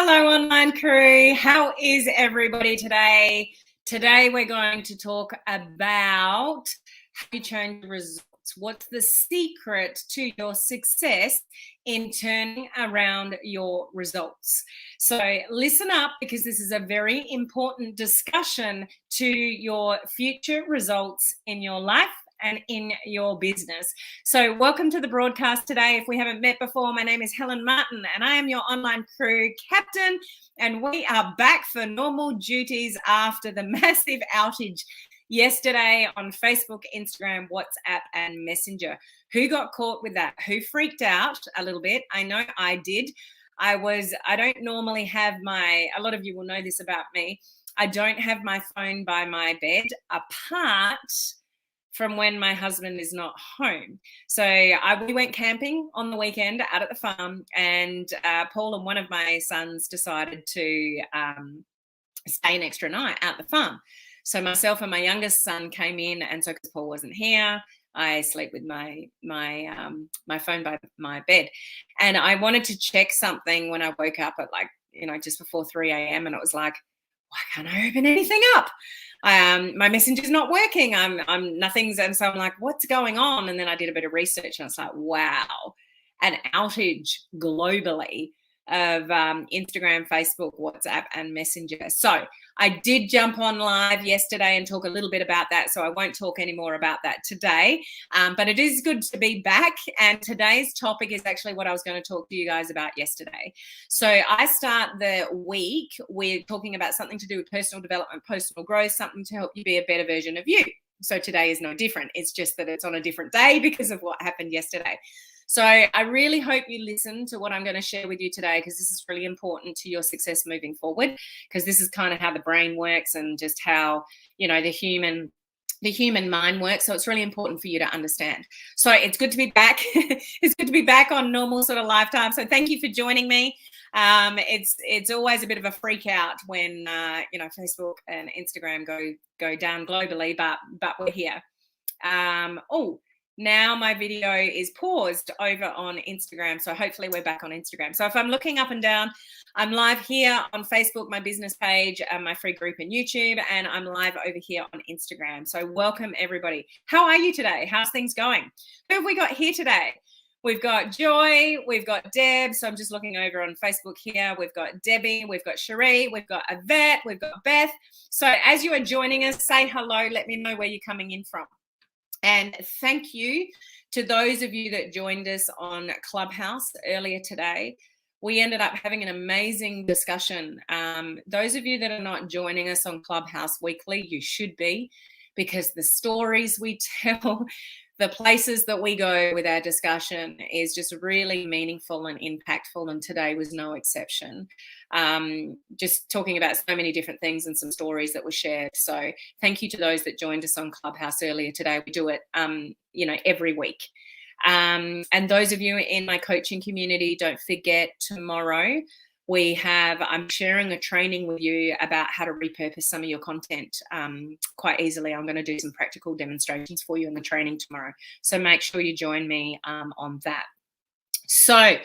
Hello, online crew. How is everybody today? Today, we're going to talk about how you change results. What's the secret to your success in turning around your results? So listen up, because this is a very important discussion to your future results in your life and in your business. So welcome to the broadcast today. If we haven't met before, my name is Helen Martin and I am your online crew captain, and we are back for normal duties after the massive outage yesterday on Facebook, Instagram, WhatsApp, and Messenger. Who got caught with that? Who freaked out a little bit? I know I did. I don't normally have a lot of you will know this about me. I don't have my phone by my bed apart from when my husband is not home. So we went camping on the weekend out at the farm, and Paul and one of my sons decided to stay an extra night at the farm. So myself and my youngest son came in, and so because Paul wasn't here, I sleep with my phone by my bed. And I wanted to check something when I woke up at just before 3 a.m. and it was like, why can't I open anything up? My messenger's not working. Nothing's, and so I'm like, what's going on? And then I did a bit of research, and it's like, wow, an outage globally of Instagram, Facebook, WhatsApp, and Messenger. So I did jump on live yesterday and talk a little bit about that. So I won't talk any more about that today, but it is good to be back. And today's topic is actually what I was going to talk to you guys about yesterday. So I start the week with talking about something to do with personal development, personal growth, something to help you be a better version of you. So today is no different. It's just that it's on a different day because of what happened yesterday. So I really hope you listen to what I'm going to share with you today, because this is really important to your success moving forward, because this is kind of how the brain works and just how, the human mind works. So it's really important for you to understand. So it's good to be back. It's good to be back on normal sort of lifetime. So thank you for joining me. It's always a bit of a freak out when Facebook and Instagram go down globally, but we're here. Now my video is paused over on Instagram. So hopefully we're back on Instagram. So if I'm looking up and down, I'm live here on Facebook, my business page, my free group in YouTube, and I'm live over here on Instagram. So welcome everybody. How are you today? How's things going? Who have we got here today? We've got Joy, we've got Deb. So I'm just looking over on Facebook here. We've got Debbie, we've got Cherie, we've got Yvette, we've got Beth. So as you are joining us, say hello. Let me know where you're coming in from. And thank you to those of you that joined us on Clubhouse earlier today. We ended up having an amazing discussion. Those of you that are not joining us on Clubhouse weekly, you should be, because the stories we tell, the places that we go with our discussion is just really meaningful and impactful, and today was no exception. Just talking about so many different things and some stories that were shared. So thank you to those that joined us on Clubhouse earlier today. We do it, every week. And those of you in my coaching community, don't forget, tomorrow I'm sharing a training with you about how to repurpose some of your content quite easily. I'm going to do some practical demonstrations for you in the training tomorrow. So make sure you join me on that. So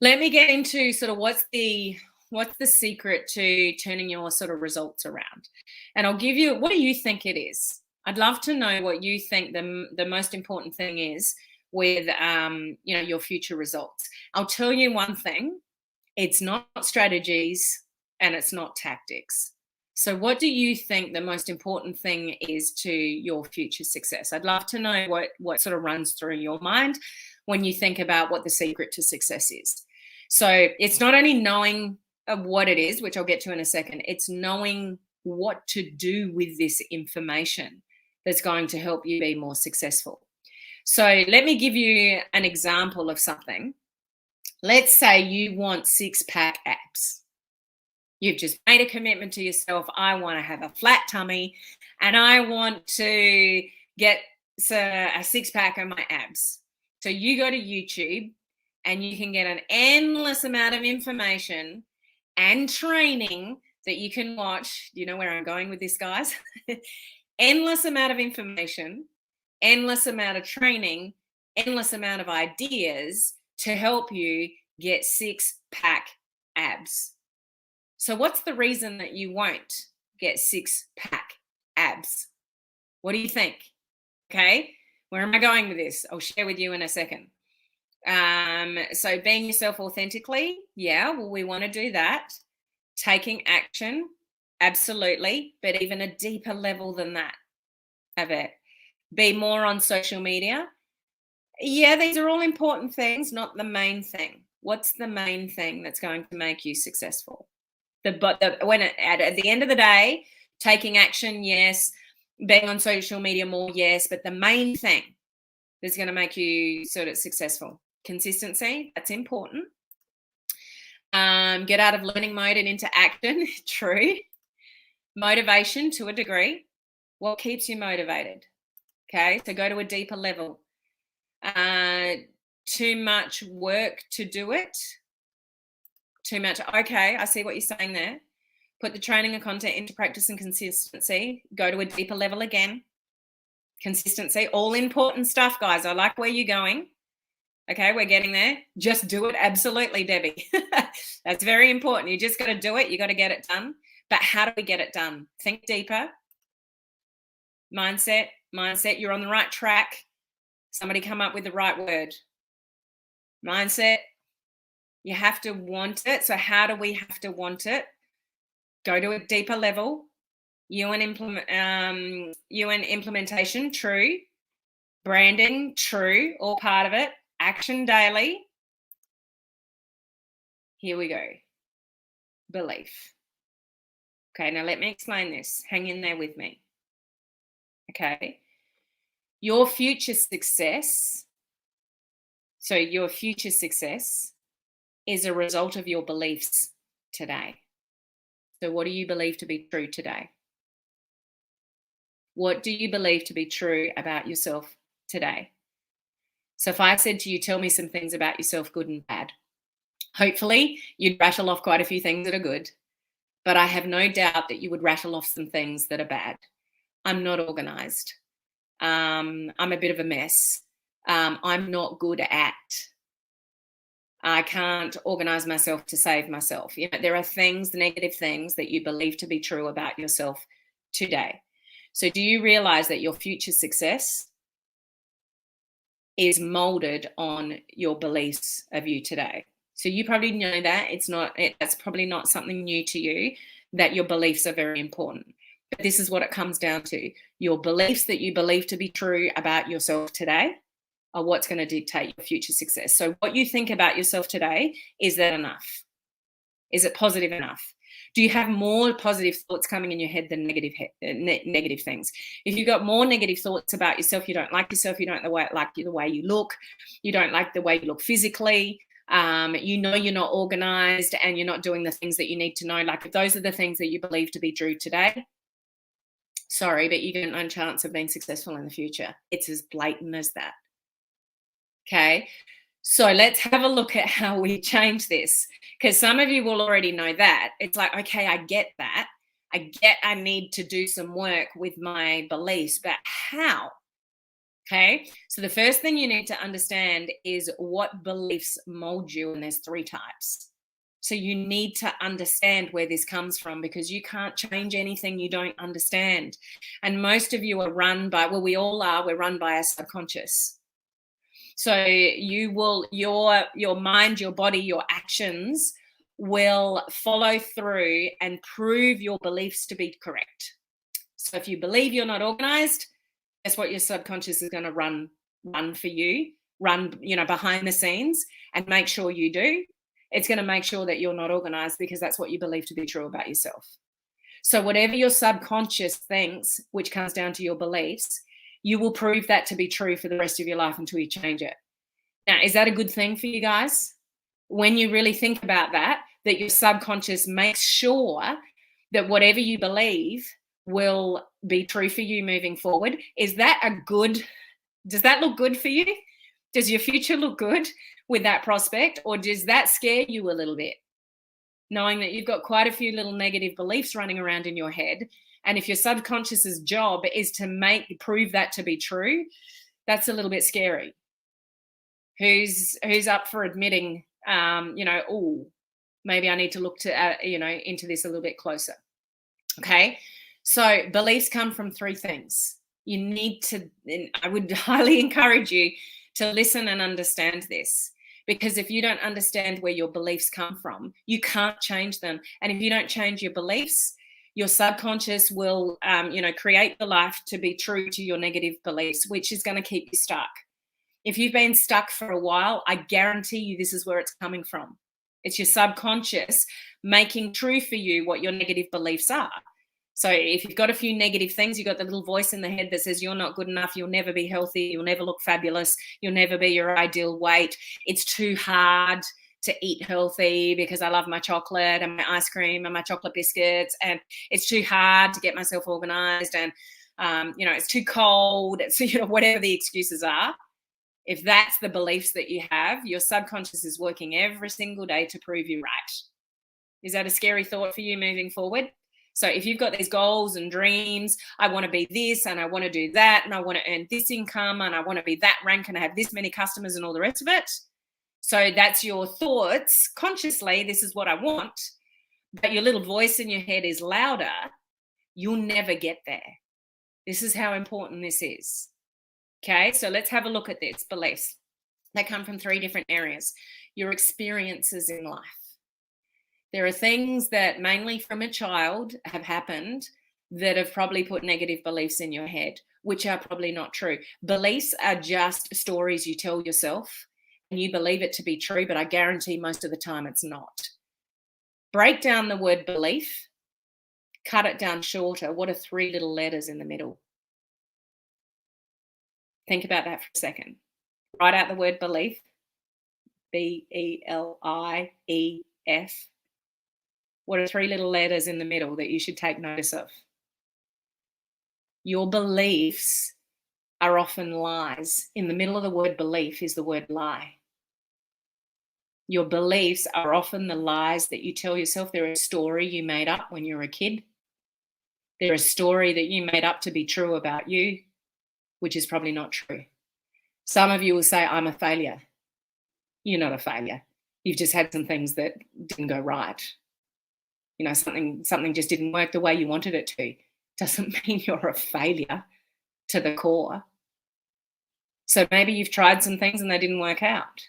let me get into sort of what's the secret to turning your sort of results around. And I'll give you, what do you think it is? I'd love to know what you think the most important thing is with, your future results. I'll tell you one thing. It's not strategies and it's not tactics. So what do you think the most important thing is to your future success? I'd love to know what sort of runs through your mind when you think about what the secret to success is. So it's not only knowing what it is, which I'll get to in a second, it's knowing what to do with this information that's going to help you be more successful. So let me give you an example of something. Let's say you want 6-pack abs. You've just made a commitment to yourself. I want to have a flat tummy and I want to get a 6-pack of my abs. So you go to YouTube and you can get an endless amount of information and training that you can watch. You know where I'm going with this, guys? Endless amount of information, endless amount of training, endless amount of ideas to help you get 6-pack abs. So what's the reason that you won't get six-pack abs? What do you think? Okay. Where am I going with this? I'll share with you in a second. So being yourself authentically, yeah, well, we want to do that. Taking action, absolutely, but even a deeper level than that of it. Be more on social media. Yeah, these are all important things, not the main thing. What's the main thing that's going to make you successful? At the end of the day, taking action, yes. Being on social media more, yes. But the main thing that's going to make you sort of successful, consistency. That's important. Get out of learning mode and into action. True. Motivation to a degree. What keeps you motivated? Okay, so go to a deeper level. Too much work to do it. Too much. Okay, I see what you're saying there. Put the training and content into practice and consistency. Go to a deeper level again. Consistency, all important stuff, guys. I like where you're going. Okay, we're getting there. Just do it. Absolutely, Debbie. That's very important. You just got to do it. You got to get it done. But how do we get it done? Think deeper. Mindset. You're on the right track. Somebody come up with the right word. Mindset. You have to want it. So how do we have to want it? Go to a deeper level. UN implementation, true. Branding, true. All part of it. Action daily. Here we go. Belief. Okay, now let me explain this. Hang in there with me. Okay. Your future success, so your future success is a result of your beliefs today. So what do you believe to be true today? What do you believe to be true about yourself today? So if I said to you, tell me some things about yourself, good and bad, hopefully you'd rattle off quite a few things that are good, but I have no doubt that you would rattle off some things that are bad. I'm not organized. I'm a bit of a mess. I'm not good at. I can't organize myself to save myself. You know, there are things, negative things that you believe to be true about yourself today. So do you realize that your future success is molded on your beliefs of you today? So you probably know that that's probably not something new to you, that your beliefs are very important. But this is what it comes down to. Your beliefs that you believe to be true about yourself today are what's going to dictate your future success. So what you think about yourself today, is that enough? Is it positive enough? Do you have more positive thoughts coming in your head than negative things? If you've got more negative thoughts about yourself, you don't like yourself, you don't like the way you look, you don't like the way you look physically, you know you're not organized and you're not doing the things that you need to know. Like if those are the things that you believe to be true today, sorry, but you get no chance of being successful in the future. It's as blatant as that. Okay, so let's have a look at how we change this, because some of you will already know that. It's like, okay, I get that. I need to do some work with my beliefs, but how? Okay, so the first thing you need to understand is what beliefs mold you, and there's 3 types. So you need to understand where this comes from, because you can't change anything you don't understand. And most of you are run by, well, we all are, we're run by our subconscious. So your mind, your body, your actions will follow through and prove your beliefs to be correct. So if you believe you're not organized, guess what? Your subconscious is going to run for you, behind the scenes and make sure you do. It's going to make sure that you're not organized, because that's what you believe to be true about yourself. So whatever your subconscious thinks, which comes down to your beliefs, you will prove that to be true for the rest of your life until you change it. Now, is that a good thing for you guys? When you really think about that your subconscious makes sure that whatever you believe will be true for you moving forward. Does that look good for you? Does your future look good with that prospect, or does that scare you a little bit? Knowing that you've got quite a few little negative beliefs running around in your head, and if your subconscious's job is to prove that to be true, that's a little bit scary. Who's up for admitting, oh, Maybe I need to look to, into this a little bit closer. Okay. So beliefs come from three things. You need to, and I would highly encourage you to listen and understand this. Because if you don't understand where your beliefs come from, you can't change them. And if you don't change your beliefs, your subconscious will, create the life to be true to your negative beliefs, which is going to keep you stuck. If you've been stuck for a while, I guarantee you this is where it's coming from. It's your subconscious making true for you what your negative beliefs are. So if you've got a few negative things, you've got the little voice in the head that says you're not good enough, you'll never be healthy, you'll never look fabulous, you'll never be your ideal weight. It's too hard to eat healthy because I love my chocolate and my ice cream and my chocolate biscuits, and it's too hard to get myself organized, and it's too cold. It's whatever the excuses are. If that's the beliefs that you have, your subconscious is working every single day to prove you right. Is that a scary thought for you moving forward? So if you've got these goals and dreams, I want to be this and I want to do that and I want to earn this income and I want to be that rank and I have this many customers and all the rest of it. So that's your thoughts consciously, this is what I want, but your little voice in your head is louder, you'll never get there. This is how important this is. Okay, so let's have a look at this. Beliefs. They come from three different areas. Your experiences in life. There are things that mainly from a child have happened that have probably put negative beliefs in your head, which are probably not true. Beliefs are just stories you tell yourself and you believe it to be true, but I guarantee most of the time it's not. Break down the word belief, cut it down shorter. What are three little letters in the middle? Think about that for a second. Write out the word belief, B-E-L-I-E-F. What are three little letters in the middle that you should take notice of? Your beliefs are often lies. In the middle of the word belief is the word lie. Your beliefs are often the lies that you tell yourself. They're a story you made up when you were a kid. They're a story that you made up to be true about you, which is probably not true. Some of you will say, I'm a failure. You're not a failure. You've just had some things that didn't go right. Something just didn't work the way you wanted it to. Doesn't mean you're a failure to the core. So maybe you've tried some things and they didn't work out.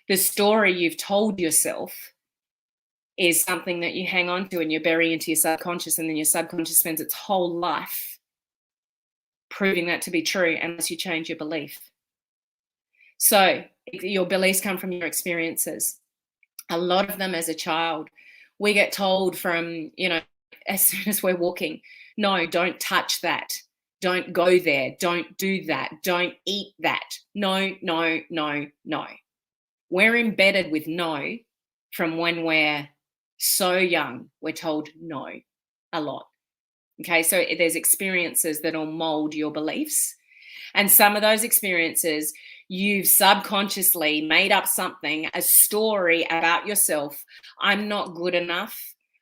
The story you've told yourself is something that you hang on to and you bury into your subconscious, and then your subconscious spends its whole life proving that to be true unless you change your belief. So your beliefs come from your experiences. A lot of them as a child, we get told from, as soon as we're walking, no, don't touch that. Don't go there. Don't do that. Don't eat that. No, no, no, no. We're embedded with no from when we're so young. We're told no a lot. Okay, so there's experiences that will mold your beliefs. And some of those experiences, you've subconsciously made up something, a story about yourself. I'm not good enough.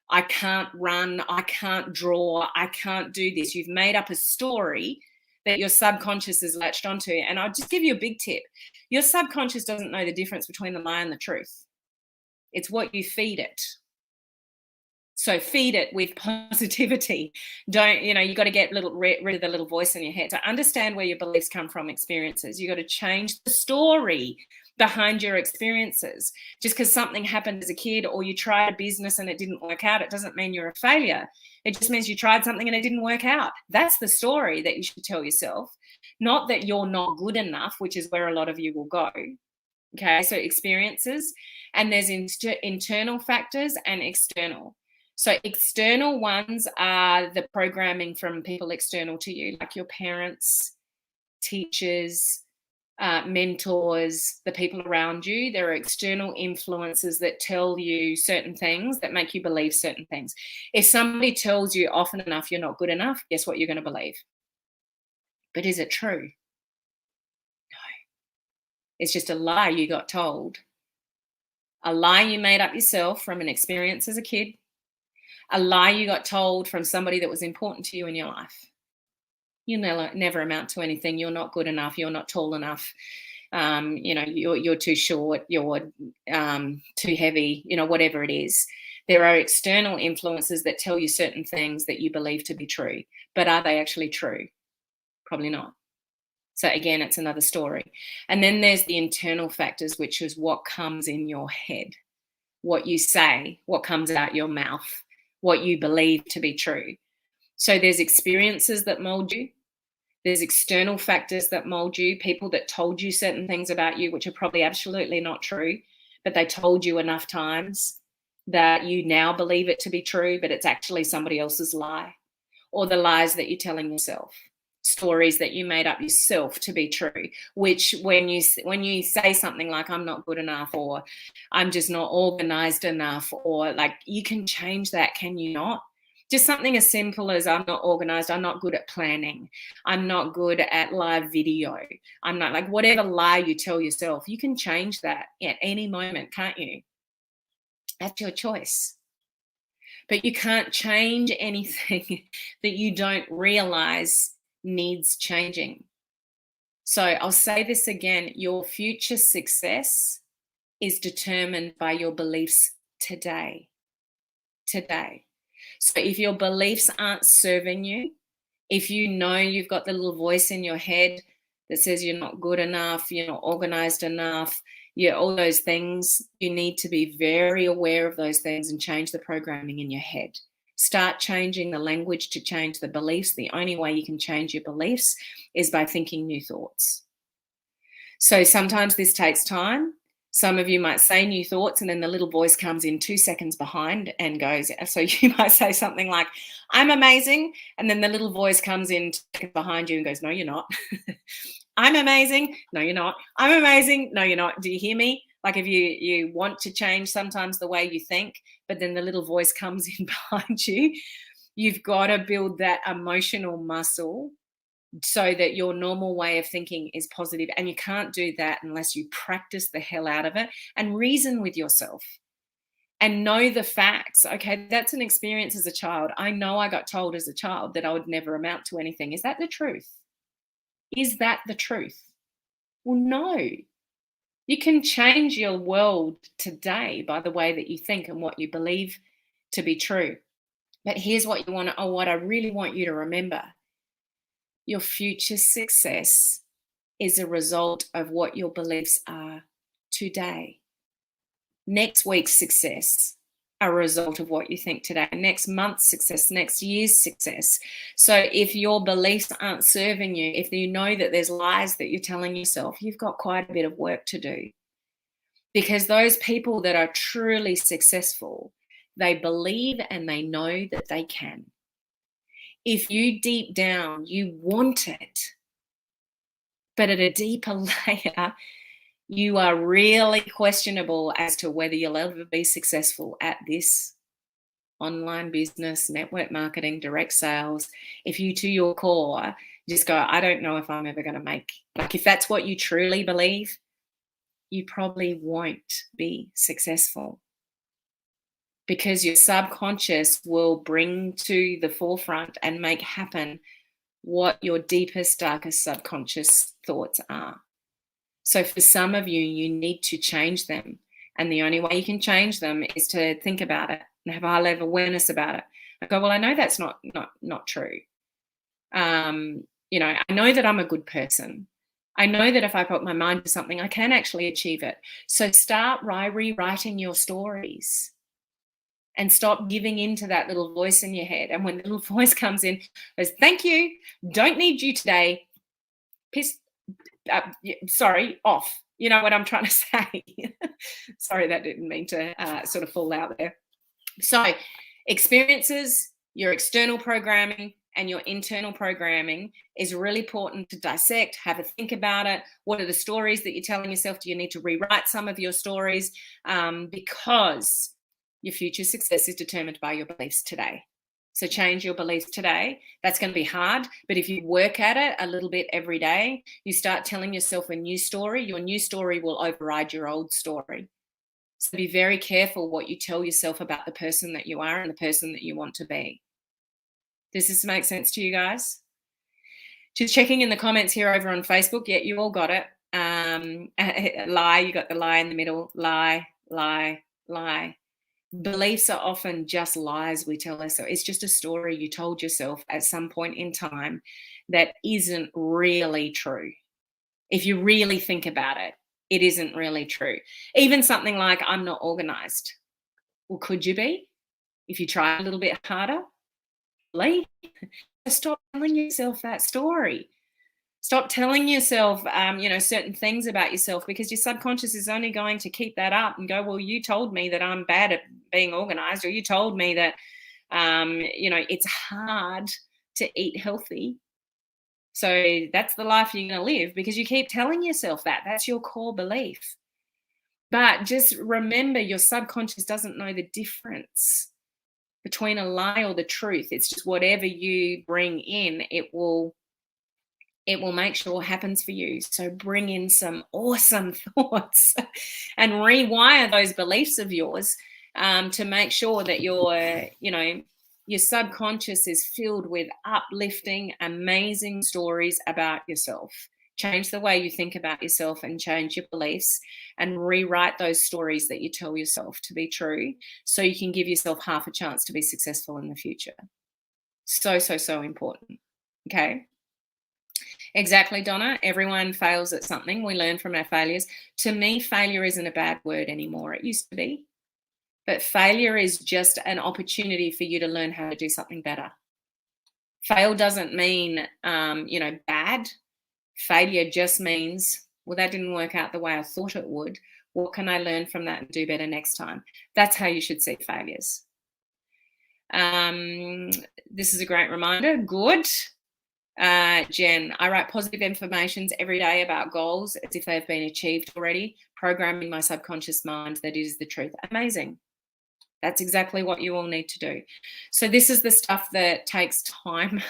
I can't run. I can't draw. I can't do this. You've made up a story that your subconscious is latched onto. And I'll just give you a big tip. Your subconscious doesn't know the difference between the lie and the truth. It's what you feed it. So feed it with positivity. Don't, you got to get rid of the little voice in your head. To understand where your beliefs come from, experiences, you got to change the story behind your experiences. Just because something happened as a kid or you tried a business and it didn't work out, it doesn't mean you're a failure. It just means you tried something and it didn't work out. That's the story that you should tell yourself. Not that you're not good enough, which is where a lot of you will go. Okay, so experiences, and there's internal factors and external. So external ones are the programming from people external to you, like your parents, teachers, mentors, the people around you. There are external influences that tell you certain things that make you believe certain things. If somebody tells you often enough you're not good enough, guess what you're going to believe? But is it true? No. It's just a lie you got told. A lie you made up yourself from an experience as a kid. A lie you got told from somebody that was important to you in your life. You never amount to anything. You're not good enough. You're not tall enough. You're too short, you're too heavy, whatever it is. There are external influences that tell you certain things that you believe to be true, but are they actually true? Probably not. So again, it's another story. And then there's the internal factors, which is what comes in your head, what you say, what comes out your mouth, what you believe to be true. So there's experiences that mold you. There's external factors that mold you, people that told you certain things about you, which are probably absolutely not true, but they told you enough times that you now believe it to be true, but it's actually somebody else's lie, or the lies that you're telling yourself, stories that you made up yourself to be true, which when you say something like, I'm not good enough, or I'm just not organized enough, or like, you can change that, can you not? Just something as simple as, I'm not organized, I'm not good at planning, I'm not good at live video, I'm not, like, whatever lie you tell yourself, you can change that at any moment, can't you? That's your choice. But you can't change anything that you don't realize needs changing. So I'll say this again, your future success is determined by your beliefs today. Today. So if your beliefs aren't serving you, if you know you've got the little voice in your head that says you're not good enough, you're not organized enough, all those things, you need to be very aware of those things and change the programming in your head. Start changing the language to change the beliefs. The only way you can change your beliefs is by thinking new thoughts. So sometimes this takes time. Some of you might say new thoughts and then the little voice comes in 2 seconds behind and goes, so you might say something like, I'm amazing. And then the little voice comes in 2 seconds behind you and goes, no, you're not. I'm amazing. No, you're not. I'm amazing. No, you're not. Do you hear me? Like, if you want to change sometimes the way you think, but then the little voice comes in behind you, you've got to build that emotional muscle so that your normal way of thinking is positive. And you can't do that unless you practice the hell out of it and reason with yourself and know the facts. Okay, that's an experience as a child. I know I got told as a child that I would never amount to anything. Is that the truth? Is that the truth? Well, no. You can change your world today by the way that you think and what you believe to be true. But here's what what I really want you to remember. Your future success is a result of what your beliefs are today. Next week's success, a result of what you think today. Next month's success, next year's success. So if your beliefs aren't serving you, if you know that there's lies that you're telling yourself, you've got quite a bit of work to do. Because those people that are truly successful, they believe and they know that they can. If you deep down, you want it, but at a deeper layer, you are really questionable as to whether you'll ever be successful at this online business, network marketing, direct sales. If you to your core just go, I don't know if I'm ever going to make, like, if that's what you truly believe, you probably won't be successful. Because your subconscious will bring to the forefront and make happen what your deepest, darkest subconscious thoughts are. So for some of you, you need to change them. And the only way you can change them is to think about it and have a high level awareness about it. I go, well, I know that's not true. I know that I'm a good person. I know that if I put my mind to something, I can actually achieve it. So start rewriting your stories. And stop giving in to that little voice in your head. And when the little voice comes in, goes, thank you, don't need you today, off. You know what I'm trying to say? Sorry, that didn't mean to sort of fall out there. So experiences, your external programming and your internal programming is really important to dissect, have a think about it. What are the stories that you're telling yourself? Do you need to rewrite some of your stories? Because your future success is determined by your beliefs today. So change your beliefs today. That's going to be hard, but if you work at it a little bit every day, you start telling yourself a new story, your new story will override your old story. So be very careful what you tell yourself about the person that you are and the person that you want to be. Does this make sense to you guys? Just checking in the comments here over on Facebook. Yeah, you all got it. Lie, you got the lie in the middle. Lie, lie, lie. Beliefs are often just lies we tell ourselves. It's just a story you told yourself at some point in time that isn't really true. If you really think about it, it isn't really true. Even something like, I'm not organized. Well, could you be? If you try a little bit harder? Lee, stop telling yourself that story. Stop telling yourself, certain things about yourself, because your subconscious is only going to keep that up and go, well, you told me that I'm bad at being organized, or you told me that, it's hard to eat healthy. So that's the life you're going to live because you keep telling yourself that. That's your core belief. But just remember, your subconscious doesn't know the difference between a lie or the truth. It's just whatever you bring in, it will make sure happens for you. So bring in some awesome thoughts and rewire those beliefs of yours to make sure that your subconscious is filled with uplifting, amazing stories about yourself. Change the way you think about yourself and change your beliefs and rewrite those stories that you tell yourself to be true so you can give yourself half a chance to be successful in the future. So, so, so important. Okay. Exactly, Donna. Everyone fails at something. We learn from our failures. To me, failure isn't a bad word anymore. It used to be. But failure is just an opportunity for you to learn how to do something better. Fail doesn't mean, bad. Failure just means, well, that didn't work out the way I thought it would. What can I learn from that and do better next time? That's how you should see failures. This is a great reminder. Good. Jen, I write positive affirmations every day about goals as if they've been achieved already, programming my subconscious mind that it is the truth. Amazing. That's exactly what you all need to do. So this is the stuff that takes time,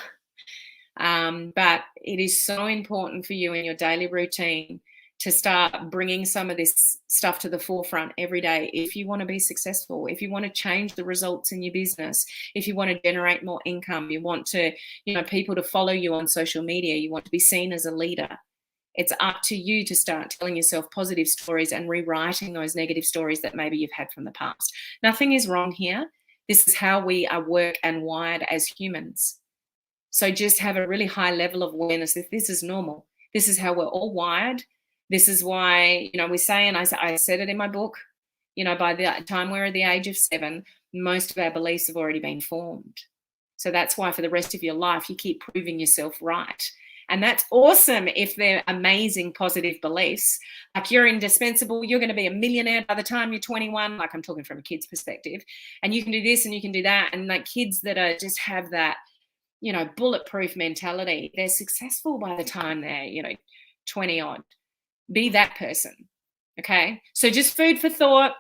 but it is so important for you in your daily routine to start bringing some of this stuff to the forefront every day if you want to be successful, if you want to change the results in your business, if you want to generate more income, you want to, people to follow you on social media, you want to be seen as a leader. It's up to you to start telling yourself positive stories and rewriting those negative stories that maybe you've had from the past. Nothing is wrong here. This is how we are work and wired as humans. So just have a really high level of awareness that this is normal. This is how we're all wired. This is why, we say, and I said it in my book, by the time we're at the age of 7, most of our beliefs have already been formed. So that's why for the rest of your life, you keep proving yourself right. And that's awesome if they're amazing positive beliefs. Like you're indispensable, you're going to be a millionaire by the time you're 21, like I'm talking from a kid's perspective. And you can do this and you can do that. And like kids that are just have that, bulletproof mentality, they're successful by the time they're, 20 odd. Be that person. Okay. So just food for thought.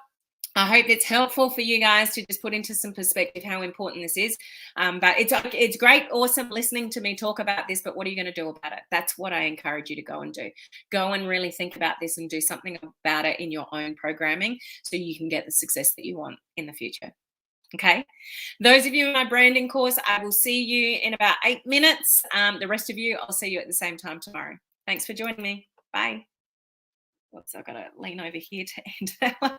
I hope it's helpful for you guys to just put into some perspective how important this is. But it's great, awesome listening to me talk about this, but what are you going to do about it? That's what I encourage you to go and do. Go and really think about this and do something about it in your own programming so you can get the success that you want in the future. Okay. Those of you in my branding course, I will see you in about 8 minutes. The rest of you, I'll see you at the same time tomorrow. Thanks for joining me. Bye. Whoops, I've got to lean over here to end that one.